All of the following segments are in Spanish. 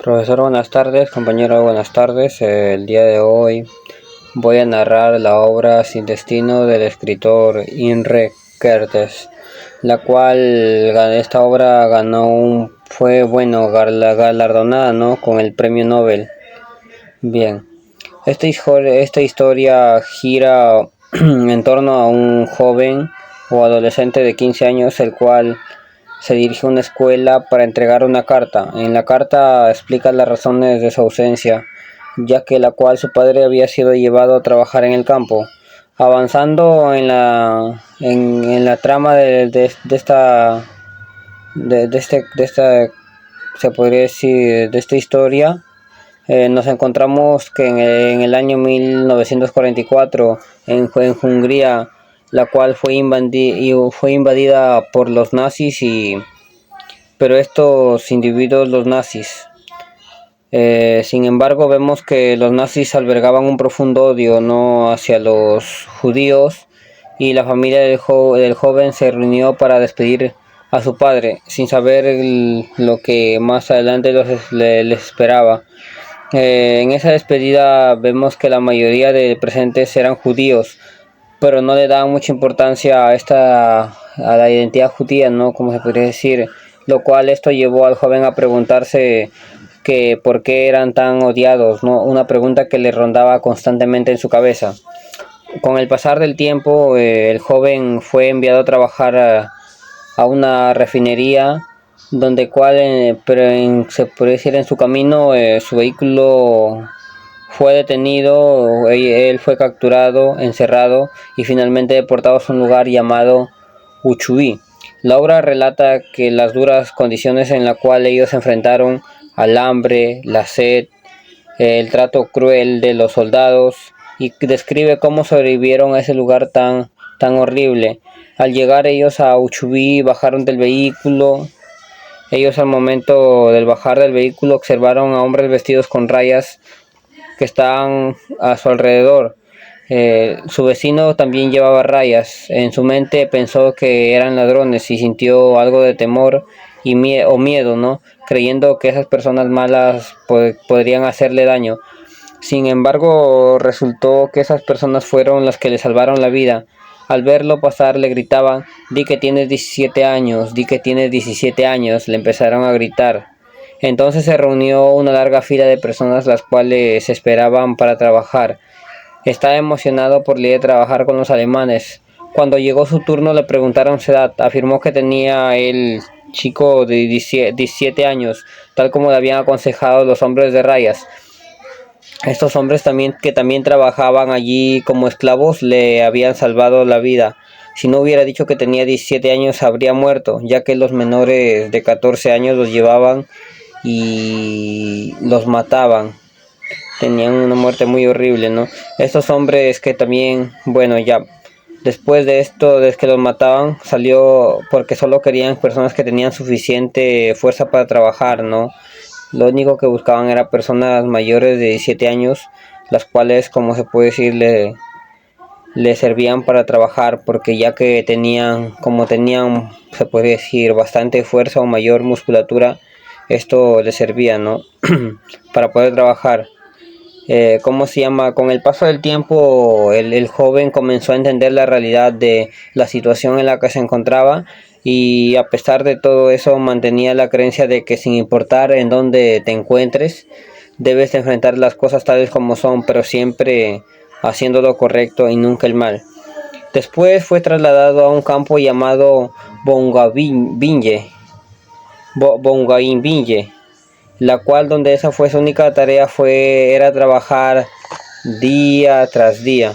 Profesor, buenas tardes. Compañero, buenas tardes. El día de hoy voy a narrar la obra Sin Destino del escritor Imre Kertész, la cual esta obra fue galardonada, ¿no?, con el premio Nobel. Bien, esta historia gira en torno a un joven o adolescente de 15 años, el cual se dirige a una escuela para entregar una carta. En la carta explica las razones de su ausencia, ya que su padre había sido llevado a trabajar en el campo. Avanzando en la trama de esta se podría decir, de esta historia, nos encontramos que en el año 1944 en Hungría, la cual fue invadida por los nazis, pero estos individuos, los nazis, sin embargo, vemos que los nazis albergaban un profundo odio, ¿no?, hacia los judíos, y la familia del joven se reunió para despedir a su padre, sin saber lo que más adelante les esperaba. En esa despedida vemos que la mayoría de presentes eran judíos, pero no le daban mucha importancia a la identidad judía, ¿no?, como se podría decir, lo cual esto llevó al joven a preguntarse que por qué eran tan odiados, ¿no?, una pregunta que le rondaba constantemente en su cabeza. Con el pasar del tiempo, el joven fue enviado a trabajar a una refinería, donde se puede decir, en su camino, su vehículo fue detenido, él fue capturado, encerrado y finalmente deportado a un lugar llamado Uchuí. La obra relata que las duras condiciones en las cuales ellos se enfrentaron al hambre, la sed, el trato cruel de los soldados, y describe cómo sobrevivieron a ese lugar tan horrible. Al llegar ellos a Uchuí, bajaron del vehículo. Ellos, al momento del bajar del vehículo, observaron a hombres vestidos con rayas que estaban a su alrededor. Su vecino también llevaba rayas. En su mente pensó que eran ladrones y sintió algo de temor o miedo, ¿no?, creyendo que esas personas malas podrían hacerle daño. Sin embargo, resultó que esas personas fueron las que le salvaron la vida. Al verlo pasar, le gritaban: "Di que tienes 17 años, di que tienes 17 años", le empezaron a gritar. Entonces se reunió una larga fila de personas, las cuales esperaban para trabajar. Estaba emocionado por la idea de trabajar con los alemanes. Cuando llegó su turno, le preguntaron su edad. Afirmó que tenía el chico de 17 años, tal como le habían aconsejado los hombres de rayas. Estos hombres que también trabajaban allí como esclavos, le habían salvado la vida. Si no hubiera dicho que tenía 17 años, habría muerto, ya que los menores de 14 años los llevaban y los mataban. Tenían una muerte muy horrible, ¿no? Estos hombres que también, bueno, ya después de esto, desde que los mataban, salió porque solo querían personas que tenían suficiente fuerza para trabajar, ¿no? Lo único que buscaban era personas mayores de 17 años, las cuales, como se puede decir, le servían para trabajar, porque ya que tenían, se puede decir, bastante fuerza o mayor musculatura, esto les servía, ¿no?, para poder trabajar. Con el paso del tiempo, el joven comenzó a entender la realidad de la situación en la que se encontraba, y a pesar de todo eso mantenía la creencia de que, sin importar en dónde te encuentres, debes enfrentar las cosas tales como son, pero siempre haciendo lo correcto y nunca el mal. Después fue trasladado a un campo llamado Bougainville, la cual, donde esa fue su única tarea, era trabajar día tras día,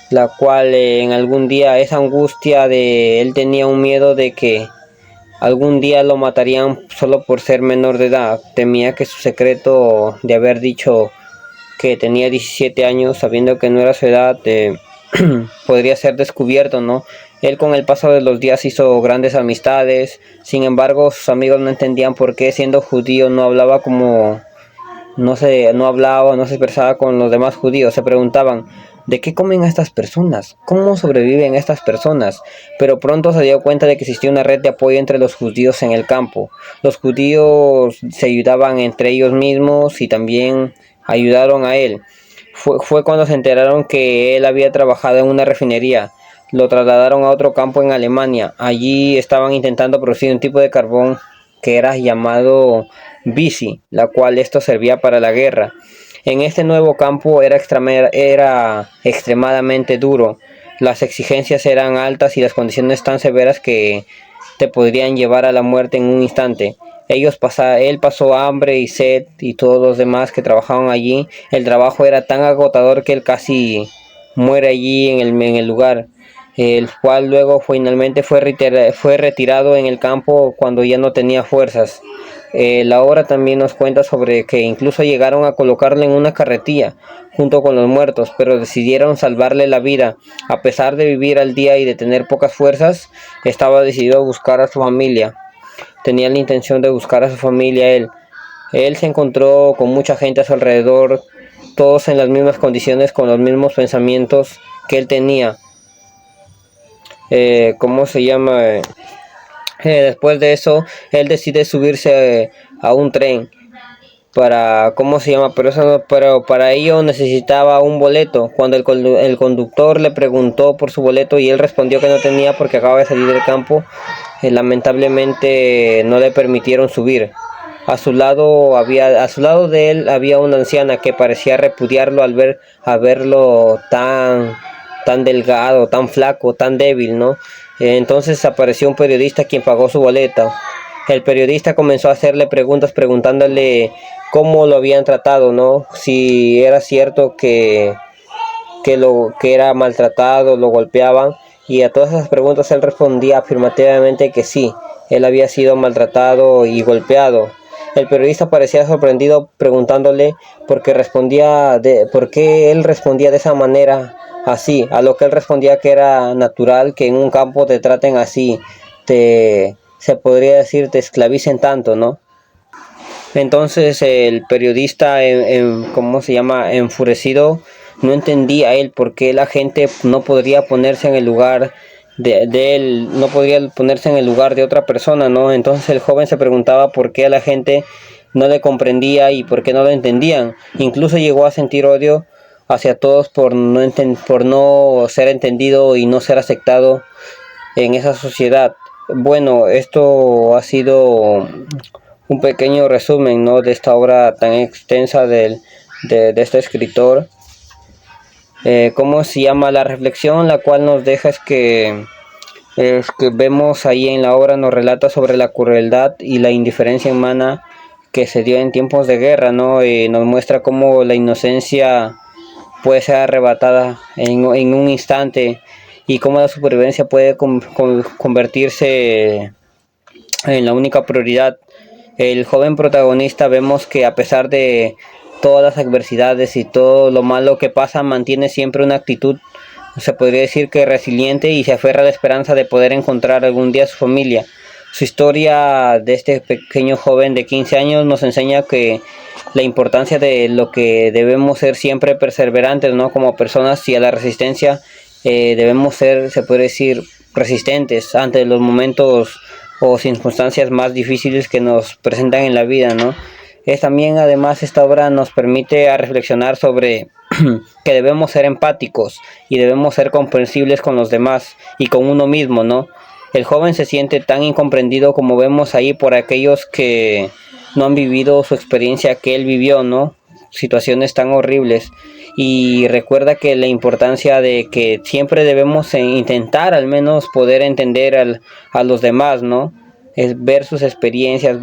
la cual, en algún día, esa angustia de él, tenía un miedo de que algún día lo matarían solo por ser menor de edad. Temía que su secreto de haber dicho que tenía 17 años, sabiendo que no era su edad, podría ser descubierto, ¿no? Él, con el paso de los días, hizo grandes amistades. Sin embargo, sus amigos no entendían por qué, siendo judío, no hablaba o no se expresaba con los demás judíos. Se preguntaban: ¿de qué comen estas personas? ¿Cómo sobreviven estas personas? Pero pronto se dio cuenta de que existía una red de apoyo entre los judíos en el campo. Los judíos se ayudaban entre ellos mismos y también ayudaron a él. Fue cuando se enteraron que él había trabajado en una refinería. Lo trasladaron a otro campo en Alemania. Allí estaban intentando producir un tipo de carbón que era llamado bici, la cual esto servía para la guerra. En este nuevo campo era extremadamente duro. Las exigencias eran altas y las condiciones tan severas que te podrían llevar a la muerte en un instante. Él pasó hambre y sed y todos los demás que trabajaban allí. El trabajo era tan agotador que él casi muere allí en el lugar, el cual luego finalmente fue retirado en el campo cuando ya no tenía fuerzas. La obra también nos cuenta sobre que incluso llegaron a colocarle en una carretilla junto con los muertos, pero decidieron salvarle la vida. A pesar de vivir al día y de tener pocas fuerzas, estaba decidido a buscar a su familia. Tenía la intención de buscar a su familia. Él se encontró con mucha gente a su alrededor, todos en las mismas condiciones, con los mismos pensamientos que él tenía. ¿Cómo se llama? Después de eso, él decide subirse a un tren para, ¿cómo se llama? Pero para ello necesitaba un boleto. Cuando el conductor le preguntó por su boleto y él respondió que no tenía porque acaba de salir del campo, lamentablemente no le permitieron subir. A su lado de él había una anciana que parecía repudiarlo al verlo tan delgado, tan flaco, tan débil, ¿no? Entonces apareció un periodista quien pagó su boleto. El periodista comenzó a hacerle preguntas, preguntándole cómo lo habían tratado, ¿no? Si era cierto que era maltratado, lo golpeaban, y a todas esas preguntas él respondía afirmativamente que sí, él había sido maltratado y golpeado. El periodista parecía sorprendido preguntándole por qué él respondía de esa manera así, a lo que él respondía que era natural que en un campo te traten así, se podría decir te esclavicen tanto, ¿no? Entonces el periodista, ¿cómo se llama? Enfurecido, no entendía él por qué la gente no podría ponerse en el lugar de él, no podría ponerse en el lugar de otra persona, ¿no? Entonces el joven se preguntaba por qué a la gente no le comprendía y por qué no lo entendían. Incluso llegó a sentir odio hacia todos por no ser entendido y no ser aceptado en esa sociedad. Bueno, esto ha sido un pequeño resumen, ¿no?, de esta obra tan extensa de este escritor. ¿Cómo se llama? La reflexión la cual nos deja es que vemos ahí en la obra, nos relata sobre la crueldad y la indiferencia humana que se dio en tiempos de guerra, ¿no? Nos muestra cómo la inocencia puede ser arrebatada en un instante y cómo la supervivencia puede convertirse en la única prioridad. El joven protagonista, vemos que a pesar de todas las adversidades y todo lo malo que pasa, mantiene siempre una actitud, se podría decir que resiliente, y se aferra a la esperanza de poder encontrar algún día a su familia. Su historia de este pequeño joven de 15 años nos enseña que la importancia de lo que debemos ser siempre perseverantes, ¿no?, como personas, y a la resistencia. Debemos ser, se puede decir, resistentes ante los momentos o circunstancias más difíciles que nos presentan en la vida, ¿no? También, además, esta obra nos permite a reflexionar sobre que debemos ser empáticos y debemos ser comprensibles con los demás y con uno mismo, ¿no? El joven se siente tan incomprendido, como vemos ahí, por aquellos que no han vivido su experiencia que él vivió, ¿no? Situaciones tan horribles. Y recuerda que la importancia de que siempre debemos intentar al menos poder entender a los demás, ¿no? Es ver sus experiencias,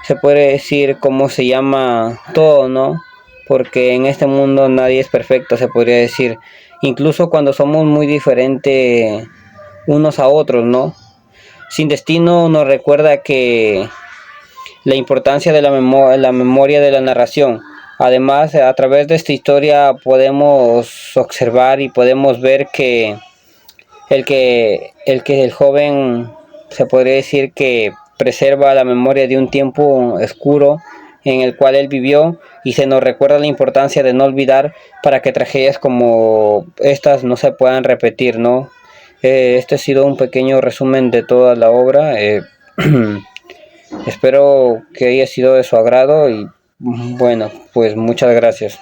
se puede decir, cómo se llama, todo, ¿no? Porque en este mundo nadie es perfecto, se podría decir. Incluso cuando somos muy diferentes unos a otros, ¿no? Sin Destino nos recuerda que la importancia de la memoria de la narración. Además, a través de esta historia podemos observar y podemos ver que el joven, se podría decir que preserva la memoria de un tiempo oscuro en el cual él vivió, y se nos recuerda la importancia de no olvidar para que tragedias como estas no se puedan repetir, ¿no? Este ha sido un pequeño resumen de toda la obra. Espero que haya sido de su agrado y bueno, pues muchas gracias.